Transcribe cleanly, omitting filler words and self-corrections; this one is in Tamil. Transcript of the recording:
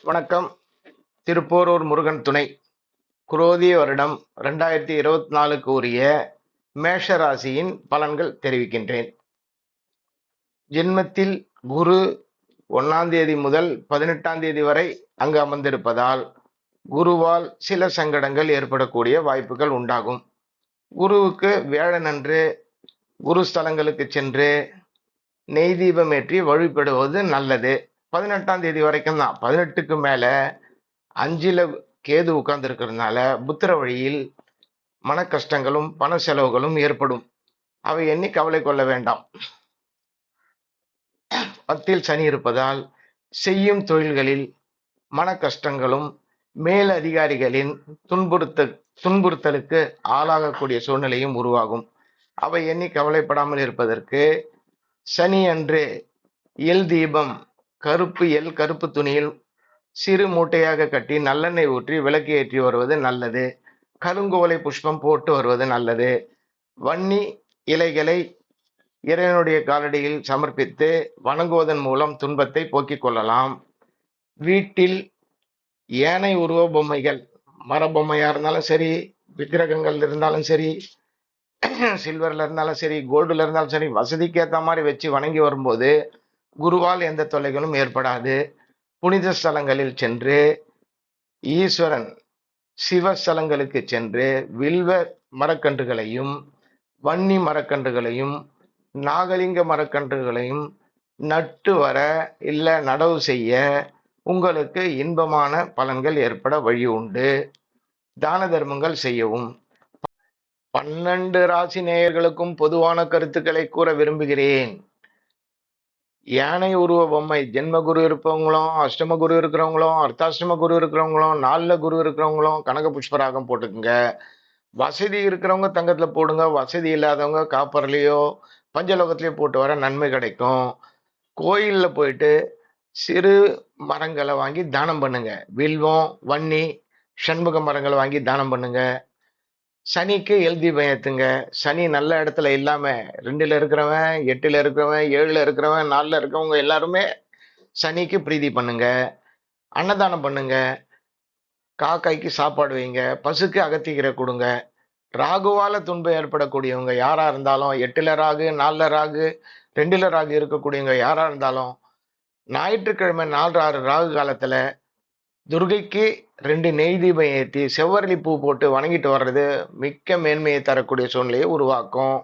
வணக்கம். திருப்போரூர் முருகன் துணை. குரோதி வருடம் 2024க்கு உரிய மேஷ ராசியின் பலன்கள் தெரிவிக்கின்றேன். ஜென்மத்தில் குரு 1ஆம் தேதி முதல் 18ஆம் தேதி வரை அங்கு அமர்ந்திருப்பதால் குருவால் சில சங்கடங்கள் ஏற்படக்கூடிய வாய்ப்புகள் உண்டாகும். குருவுக்கு வியாழனன்று குரு ஸ்தலங்களுக்கு சென்று நெய் தீபம் ஏற்றி வழிபடுவது நல்லது. 18ஆம் தேதி வரைக்கும் தான். 18க்கு மேல 5ல கேது உட்கார்ந்து இருக்கிறதுனால புத்திர வழியில் மன கஷ்டங்களும் பண செலவுகளும் ஏற்படும். அவை எண்ணி கவலை கொள்ள வேண்டாம். 10ல் சனி இருப்பதால் செய்யும் தொழில்களில் மன கஷ்டங்களும் மேல் அதிகாரிகளின் துன்புறுத்தலுக்கு ஆளாகக்கூடிய சூழ்நிலையும் உருவாகும். அவை எண்ணி கவலைப்படாமல் இருப்பதற்கு சனி அன்று எல் தீபம் கருப்பு துணியில் சிறு மூட்டையாக கட்டி நல்லெண்ணெய் ஊற்றி விளக்கு ஏற்றி வருவது நல்லது. கருங்கோலை புஷ்பம் போட்டு வருவது நல்லது. வன்னி இலைகளை இறைவனுடைய காலடியில் சமர்ப்பித்து வணங்குவதன் மூலம் துன்பத்தை போக்கிக் கொள்ளலாம். வீட்டில் யானை உருவ பொம்மைகள், மரபொம்மையா இருந்தாலும் சரி, விக்கிரகங்கள் இருந்தாலும் சரி, சில்வர்ல இருந்தாலும் சரி, கோல்டுல இருந்தாலும் சரி, வசதிக்கு ஏற்ற மாதிரி வச்சு வணங்கி வரும்போது குருவால் எந்த தொல்லைகளும் ஏற்படாது. புனித ஸ்தலங்களில் சென்று ஈஸ்வரன் சிவஸ்தலங்களுக்கு சென்று வில்வ மரக்கன்றுகளையும் வன்னி மரக்கன்றுகளையும் நாகலிங்க மரக்கன்றுகளையும் நட்டு வர இல்ல நடவு செய்ய உங்களுக்கு இன்பமான பலன்கள் ஏற்பட வழி உண்டு. தான தர்மங்கள் செய்யவும். 12 ராசி நேயர்களுக்கும் பொதுவான கருத்துக்களை கூற விரும்புகிறேன். யானை உருவ பொம்மை ஜென்ம குரு இருப்பவங்களும், அஷ்டம குரு இருக்கிறவங்களும், அர்த்தாஷ்டம குரு இருக்கிறவங்களும், 4ல குரு இருக்கிறவங்களும் கனக புஷ்பராகம் போட்டுக்குங்க. வசதி இருக்கிறவங்க தங்கத்துல போடுங்க. வசதி இல்லாதவங்க காப்பர்லயோ பஞ்சலோகத்திலயோ போட்டு வர நன்மை கிடைக்கும். கோயில்ல போயிட்டு சிறு மரங்களை வாங்கி தானம் பண்ணுங்க. வில்வம், வன்னி, சண்முக மரங்களை வாங்கி தானம் பண்ணுங்க. சனிக்கு எல் தீபம் ஏத்துங்க. சனி நல்ல இடத்துல இல்லாம 2ல இருக்கிறவன், 8ல இருக்கிறவன், 7ல இருக்கிறவன், 4ல இருக்கிறவங்க எல்லாருமே சனிக்கு பிரீதி பண்ணுங்க. அன்னதானம் பண்ணுங்க. காக்காய்க்கு சாப்பாடு வைங்க. பசுக்கு அகத்திக்கீரை கொடுங்க. ராகுவால துன்பம் ஏற்படக்கூடியவங்க யாரா இருந்தாலும், 8ல ராகு, 4ல ராகு, 2ல ராகு இருக்கக்கூடியவங்க யாரா இருந்தாலும் ஞாயிற்றுக்கிழமை 4, 6 ராகு காலத்துல துர்கைக்கு 2 நெய் தீபம் ஏற்றி செவ்வரளி பூ போட்டு வணங்கிட்டு வர்றது மிக்க மேன்மையை தரக்கூடிய சூழ்நிலையை உருவாக்கும்.